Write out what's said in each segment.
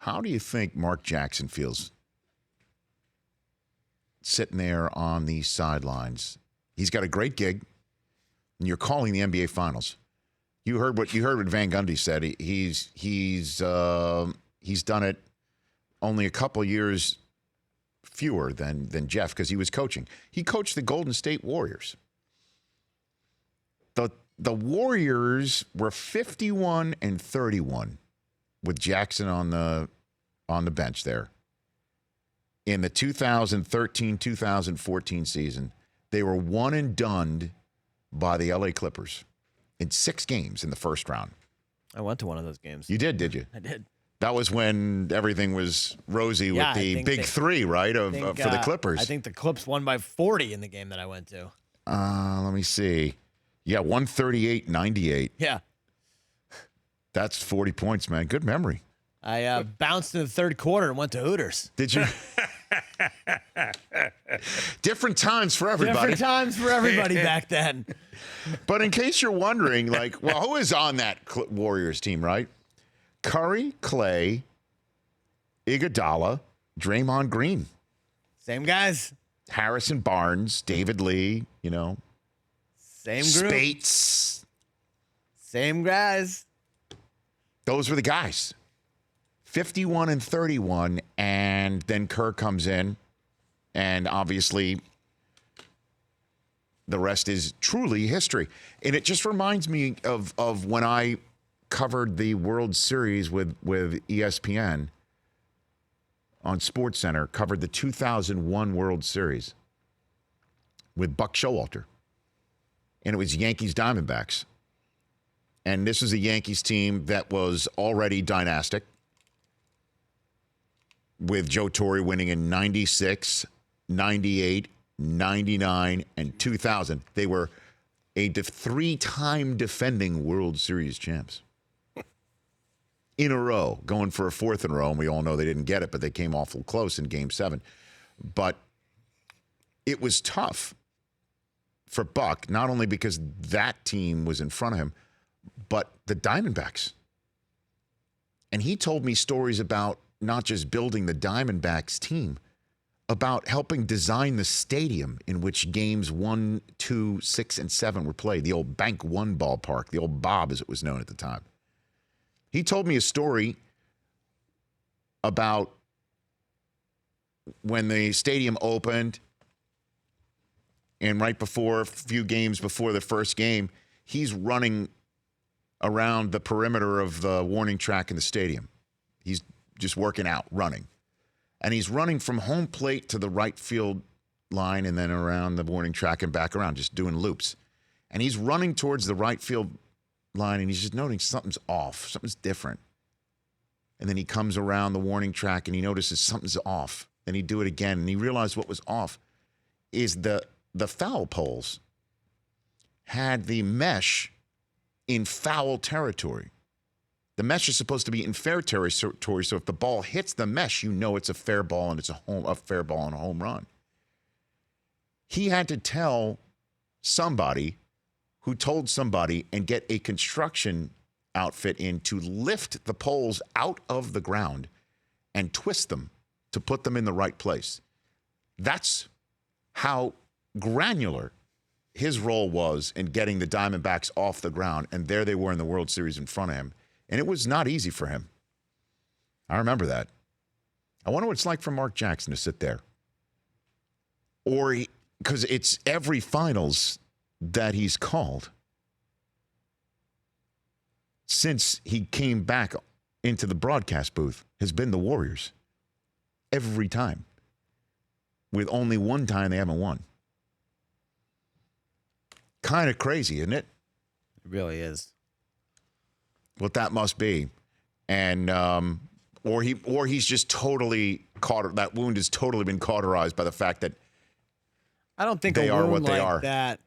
How do you think Mark Jackson feels sitting there on the sidelines? He's got a great gig, and you're calling the NBA Finals. You heard what Van Gundy said. He's done it only a couple years fewer than Jeff because he was coaching. He coached the Golden State Warriors. The Warriors were 51-31 with Jackson on the bench there. In the 2013-2014 season, they were one and done by the LA Clippers in 6 games in the first round. I went to one of those games. You did you? I did. That was when everything was rosy with the big three, right, for the Clippers. I think the Clips won by 40 in the game that I went to. Let me see. Yeah, 138-98. Yeah. That's 40 points, man. Good memory. I bounced in the third quarter and went to Hooters. Did you? Different times for everybody. Different times for everybody back then. But in case you're wondering, who is on that Warriors team, right? Curry, Clay, Iguodala, Draymond Green. Same guys. Harrison Barnes, David Lee, Same group. Spates. Same guys. Those were the guys. 51-31, and then Kerr comes in, and obviously the rest is truly history. And it just reminds me of when I covered the World Series with ESPN on SportsCenter, covered the 2001 World Series with Buck Showalter. And it was Yankees Diamondbacks. And this is a Yankees team that was already dynastic, with Joe Torre winning in 96, 98, 99, and 2000. They were a 3-time defending World Series champs in a row, going for a 4th in a row. And we all know they didn't get it, but they came awful close in Game 7. But it was tough for Buck, not only because that team was in front of him, but the Diamondbacks. And he told me stories about not just building the Diamondbacks team, about helping design the stadium in which games 1, 2, 6, and 7 were played, the old Bank One ballpark, the old Bob as it was known at the time. He told me a story about when the stadium opened and right before, a few games before the first game, he's running around the perimeter of the warning track in the stadium. He's just working out, running. And he's running from home plate to the right field line and then around the warning track and back around, just doing loops. And he's running towards the right field line, and he's just noticing something's off, something's different. And then he comes around the warning track, and he notices something's off. Then he'd do it again, and he realized what was off is the foul poles had the mesh in foul territory. The mesh is supposed to be in fair territory, so if the ball hits the mesh, you know it's a fair ball and it's a fair ball and a home run. He had to tell somebody who told somebody and get a construction outfit in to lift the poles out of the ground and twist them to put them in the right place. That's how granular his role was in getting the Diamondbacks off the ground, and there they were in the World Series in front of him. And it was not easy for him. I remember that. I wonder what it's like for Mark Jackson to sit there. Or, because it's every finals that he's called since he came back into the broadcast booth has been the Warriors. Every time. With only one time they haven't won. Kind of crazy, isn't it? It really is. What that must be. And or he's just totally caught, that wound has totally been cauterized by the fact that I don't think they a are wound what they like are. that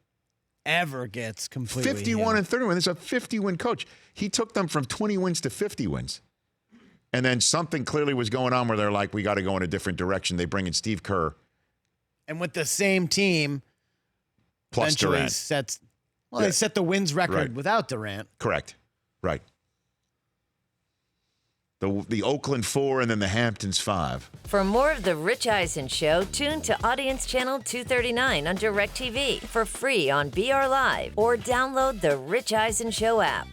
ever gets completely 51 healed. and 31. There's a 50-win coach. He took them from 20 wins to 50 wins. And then something clearly was going on where they're like, we got to go in a different direction. They bring in Steve Kerr. And with the same team, Plus eventually Durant. they set the wins record Right. without Durant. Correct. Right. The Oakland 4 and then the Hamptons 5. For more of The Rich Eisen Show, tune to Audience Channel 239 on DirecTV for free on BR Live or download the Rich Eisen Show app.